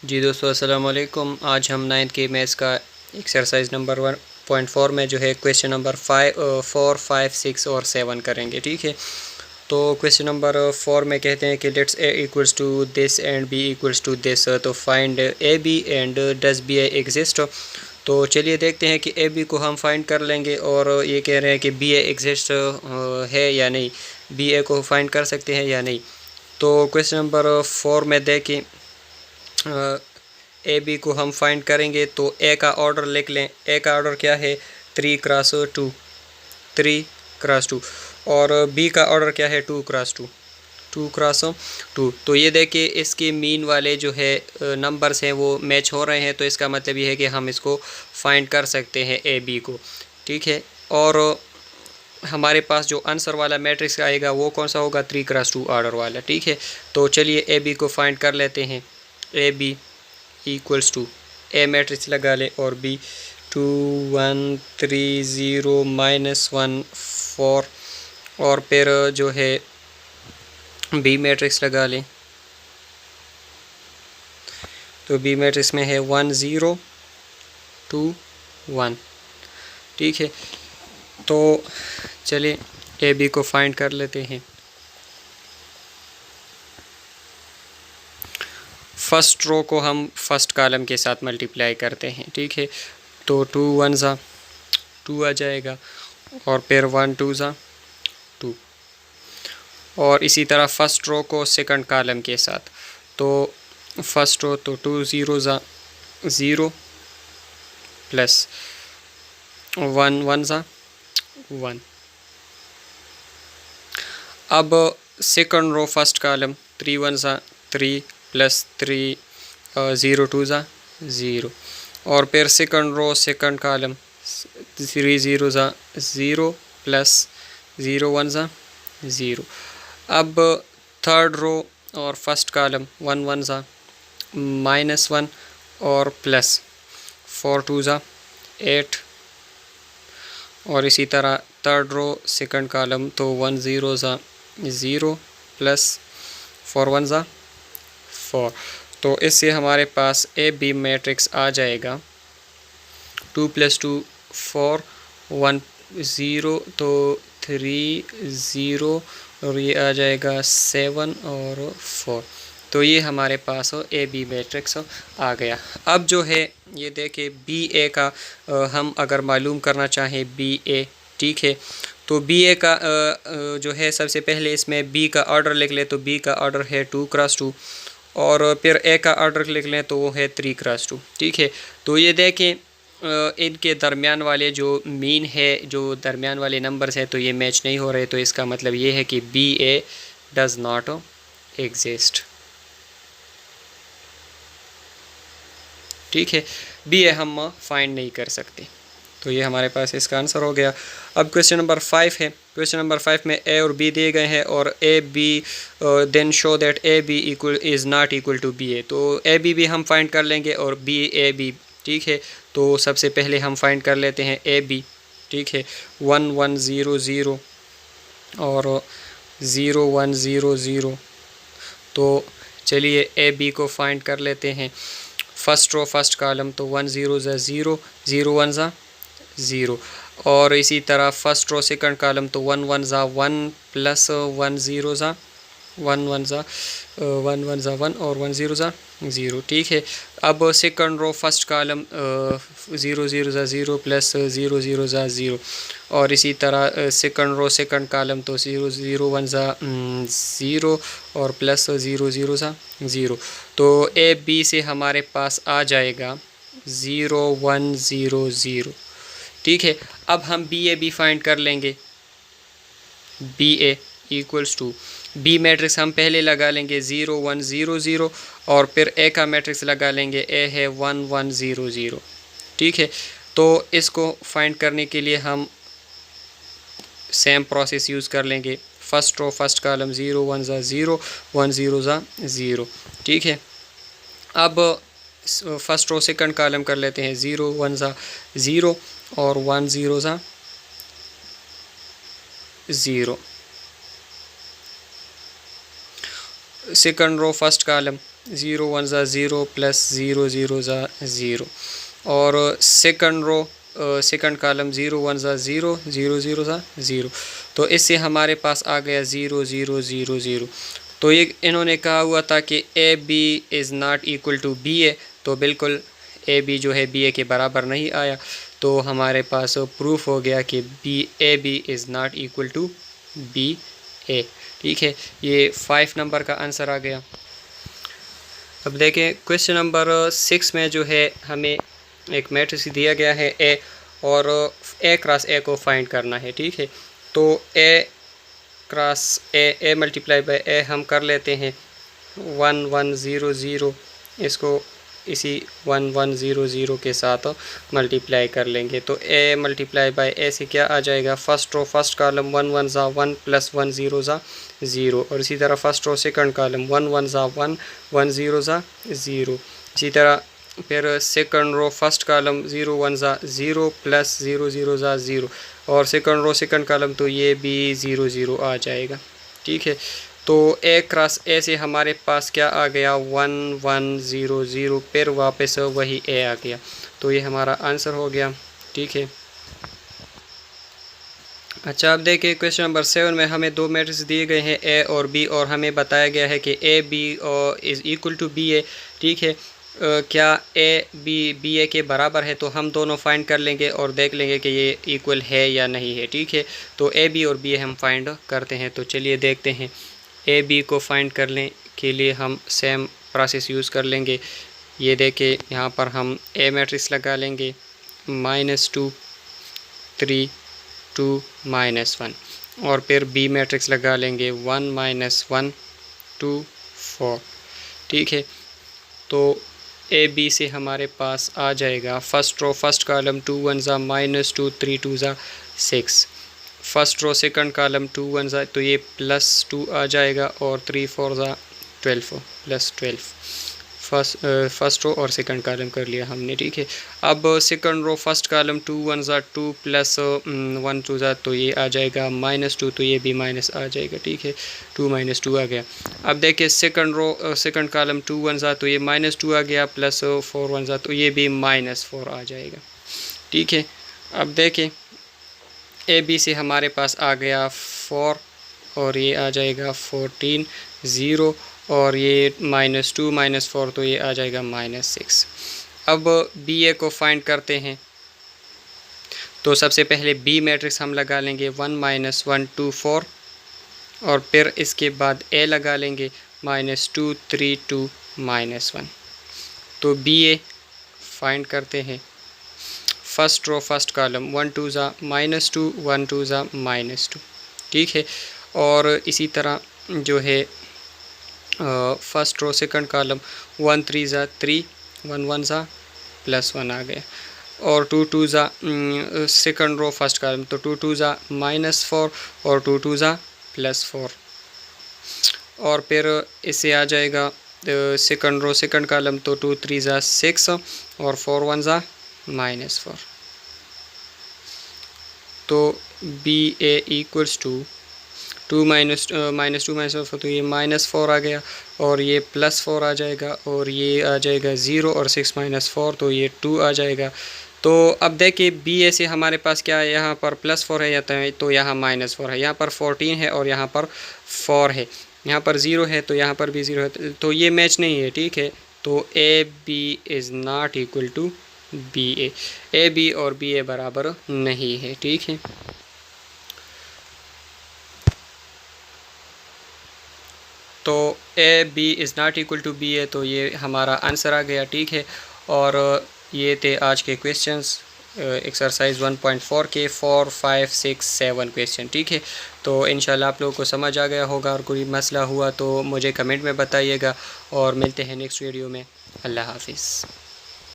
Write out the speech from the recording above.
जी दोस्तों, अस्सलाम वालेकुम। आज हम 9th के मैथ्स का एक्सरसाइज नंबर 1.4 में जो है क्वेश्चन नंबर 4, 5, 6 और 7 करेंगे। ठीक है, तो क्वेश्चन नंबर 4 में कहते हैं कि let's A equals to this and B equals to this, तो find A B and does B A exist. तो चलिए देखते हैं कि ए बी को हम फाइंड कर लेंगे और ये कह रहे हैं कि बी ए एग्जिस्ट है या नहीं, बी ए को फाइंड कर सकते हैं या नहीं। तो क्वेश्चन नंबर 4 में देखें, ए बी को हम फाइंड करेंगे तो ए का ऑर्डर लिख लें। ए का ऑर्डर क्या है? 3x2, 3x2। और बी का ऑर्डर क्या है? 2x2, 2x2। तो ये देखिए इसके मीन वाले जो है नंबर्स हैं वो मैच हो रहे हैं, तो इसका मतलब ये है कि हम इसको फाइंड कर सकते हैं ए बी को। ठीक है, और हमारे पास जो आंसर वाला मैट्रिक्स आएगा वो कौन सा होगा? 3x2 ऑर्डर वाला। ठीक है, तो चलिए ए बी को फाइंड कर लेते हैं। A B equals to, A matrix लगा लें और बी 2 1 3 0 -1 4, और फिर जो है बी मैट्रिक्स लगा लें। तो बी मैट्रिक्स में है 1 0 2 1। ठीक है, तो चलिए ए बी को फाइंड कर लेते हैं। फर्स्ट रो को हम फर्स्ट कॉलम के साथ मल्टीप्लाई करते हैं। ठीक है, तो 2 1 ज़ा 2 आ जाएगा, और फिर 1 2 ज़ा 2, और इसी तरह फर्स्ट रो को सेकंड कॉलम के साथ। तो फर्स्ट रो तो 2 0 ज़ा 0 प्लस 1 1 ज़ा 1। अब सेकंड रो फर्स्ट कॉलम 3 1 ज़ा 3 प्लस 3 0 2 ज़ा 0, और फिर सेकंड रो सेकंड कॉलम 3 0 ज़ा 0 प्लस 0 1 ज़ा 0। अब थर्ड रो और फर्स्ट कॉलम 1 1 ज़ा -1 और प्लस 4 2 ज़ा 8, और इसी तरह थर्ड रो सेकंड कॉलम तो 1 0 ज़ा 0 प्लस 4 1 ज़ा 4। तो इससे हमारे पास ए बी मैट्रिक्स आ जाएगा 2 + 2 4 1 0, तो 3 0, और ये आ जाएगा 7 और 4। तो ये हमारे पास ए बी मैट्रिक्स आ गया। अब जो है ये देखिए बी ए का हम अगर मालूम करना चाहें बी ए, ठीक है, तो बी ए का जो है सबसे पहले इसमें बी का ऑर्डर लिख ले, तो बी का ऑर्डर है 2x2, और फिर ए का ऑर्डर लिख लें तो वो है 3x2। ठीक है, तो ये देखें इनके दरमियान वाले जो मीन है, जो दरमियान वाले नंबर्स हैं, तो ये मैच नहीं हो रहे, तो इसका मतलब ये है कि B A does not exist. ठीक है, बी ए हम फाइंड नहीं कर सकते, तो ये हमारे पास इसका आंसर हो गया। अब क्वेश्चन नंबर 5 है। क्वेश्चन नंबर 5 में ए और बी दिए गए हैं, और A B then show that A B equal is not equal to B A. तो ए बी भी हम फाइंड कर लेंगे और बी ए बी। ठीक है, तो सबसे पहले हम फाइंड कर लेते हैं ए बी। ठीक है, 1 1 0 0 और 0 1 0 0। तो चलिए ए बी को फाइंड कर लेते हैं। फर्स्ट रो फर्स्ट कॉलम तो 1 0 ज़ा 0 0 1 ज़ा 0, और इसी तरह फर्स्ट रो सेकंड कॉलम तो 1 1 ज़ा 1 प्लस 1 0 ज़ा 1 1 ज़ा 1 1 ज़ा 1 और 1 0 ज़ा 0। ठीक है, अब सेकंड रो फर्स्ट कॉलम 0 0 ज़ा 0 प्लस 0 0 ज़ा 0, और इसी तरह सेकंड रो सेकंड कॉलम तो 0 0 1 ज़ा 0 और प्लस 0 0 ज़ा 0। तो ए बी से हमारे पास आ जाएगा 0 1 0 0। ठीक है, अब हम बी ए बी फाइंड कर लेंगे। B A equals to, B matrix हम पहले लगा लेंगे 0 1 0 0, और फिर ए का मैट्रिक्स लगा लेंगे, ए है 1 1 0 0। ठीक है, तो इसको फाइंड करने के लिए हम सेम प्रोसेस यूज़ कर लेंगे। फर्स्ट रो फर्स्ट कॉलम 0 1 ज़ा 0 1 0 ज़ा 0। ठीक है, अब फर्स्ट रो सेकंड कॉलम कर लेते हैं 0 1 ज़ा 0 और 1 0 ज़ा 0। सेकंड रो फर्स्ट कॉलम 0 1 ज़ा 0 प्लस 0 0 ज़ा 0। और सेकंड रो सेकंड कॉलम 0 1 ज़ा 0 0 0 ज़ा 0। तो इससे हमारे पास आ गया 0 0 0 0। तो ये इन्होंने कहा हुआ था कि A B is not equal to B A, तो बिल्कुल ए बी जो है बी ए के बराबर नहीं आया। तो हमारे पास प्रूफ हो गया कि A B is not equal to B A. ठीक है, ये 5 नंबर का आंसर आ गया। अब देखें क्वेश्चन नंबर 6 में जो है हमें एक मैट्रिक्स दिया गया है ए, और ए क्रॉस ए को फाइंड करना है। ठीक है, तो ए क्रॉस ए मल्टीप्लाई बाय ए हम कर लेते हैं 1 1 0 0, इसको इसी 1 1 0 0 के साथ मल्टीप्लाई कर लेंगे। तो ए मल्टीप्लाई बाय ए से क्या आ जाएगा, फर्स्ट रो फर्स्ट कॉलम 1 1 ज़ा 1 प्लस 1 0 ज़ा 0, और इसी तरह फर्स्ट रो सेकंड कॉलम 1 1 ज़ा 1 1 0 ज़ा 0। इसी तरह फिर सेकंड रो फर्स्ट कॉलम 0 1 ज़ा 0 प्लस 0 0 ज़ा 0, और सेकंड रो सेकंड कॉलम तो ये भी 0 0 आ जाएगा। ठीक है, तो ए क्रॉस ए से हमारे पास क्या आ गया 1 1 0 0, फिर वापस वही ए आ गया। तो ये हमारा आंसर हो गया। ठीक है, अच्छा अब देखिए क्वेश्चन नंबर 7 में हमें दो मैट्रिक्स दिए गए हैं ए और बी, और हमें बताया गया है कि A B is equal to B A. ठीक है, क्या ए बी ए के बराबर है, तो हम दोनों फाइंड कर लेंगे और देख लेंगे कि ये इक्वल है या नहीं है। ठीक है, तो ए बी और बी ए हम फाइंड करते हैं। तो चलिए देखते हैं। ए बी को फाइंड करने के लिए हम सेम प्रोसेस यूज़ कर लेंगे। ये देखें, यहाँ पर हम ए मैट्रिक्स लगा लेंगे -2 3 2 -1, और फिर बी मैट्रिक्स लगा लेंगे 1 -1 2 4। ठीक है, तो ए बी से हमारे पास आ जाएगा फर्स्ट रो फर्स्ट कॉलम 2 1 ज़ा -2 3 2 ज़ा 6, फर्स्ट रो सेकंड कॉलम 2 1 ज़ा तो ये +2 आ जाएगा, और 3 4 ज़ा 12 +12। फर्स्ट रो और सेकंड कॉलम कर लिया हमने। ठीक है, अब सेकंड रो फर्स्ट कॉलम 2 1 ज़ा 2 प्लस 1 2 ज़ा तो ये आ जाएगा -2, तो ये भी माइनस आ जाएगा। ठीक है, 2 -2 आ गया। अब देखिए सेकंड रो सेकंड कॉलम 2 1 ज़ा तो ये -2 आ गया, प्लस 4 1 ज़ा तो ये भी -4 आ जाएगा। ठीक है, अब देखें ए बी से हमारे पास आ गया 4, और ये आ जाएगा 14 0, और ये -2 -4 तो ये आ जाएगा -6। अब बी ए को फाइंड करते हैं। तो सबसे पहले बी मैट्रिक्स हम लगा लेंगे 1 -1 2 4, और फिर इसके बाद ए लगा लेंगे -2 3 2 -1। तो बी ए फाइंड करते हैं। फर्स्ट रो फर्स्ट कॉलम 1 2 ज़ा -2 1 2 ज़ा -2। ठीक है, और इसी तरह जो है फर्स्ट रो सेकंड कॉलम 1 3 ज़ा 3 1 1 ज़ा +1 आ गया, और 2 2 ज़ा सेकंड रो फर्स्ट कॉलम तो 2 2 ज़ा -4 और 2 2 ज़ा +4, और फिर इससे आ जाएगा सेकंड रो सेकंड कॉलम तो 2 3 ज़ा 6 और 4 1 ज़ा -4। तो बी ए इक्वल्स टू 2 -4 तो ये -4 आ गया, और ये +4 आ जाएगा, और ये आ जाएगा 0 और 6 -4 तो ये 2 आ जाएगा। तो अब देखिए बी ए से हमारे पास क्या है, यहाँ पर +4 है या तो यहाँ -4 है, यहाँ पर 14 है और यहाँ पर 4 है, यहाँ पर 0 है तो यहाँ पर भी 0 है, तो ये मैच नहीं है। ठीक है, तो A B is not equal to B A B और बी ए बराबर नहीं है। ठीक है, तो A B is not equal to B A, तो ये हमारा आंसर आ गया। ठीक है, और ये थे आज के क्वेश्चंस एक्सरसाइज 1.4 के 4 5 6 7 क्वेश्चन। ठीक है, तो इंशाल्लाह आप लोगों को समझ आ गया होगा, और कोई मसला हुआ तो मुझे कमेंट में बताइएगा, और मिलते हैं नेक्स्ट वीडियो में। अल्लाह हाफिज़।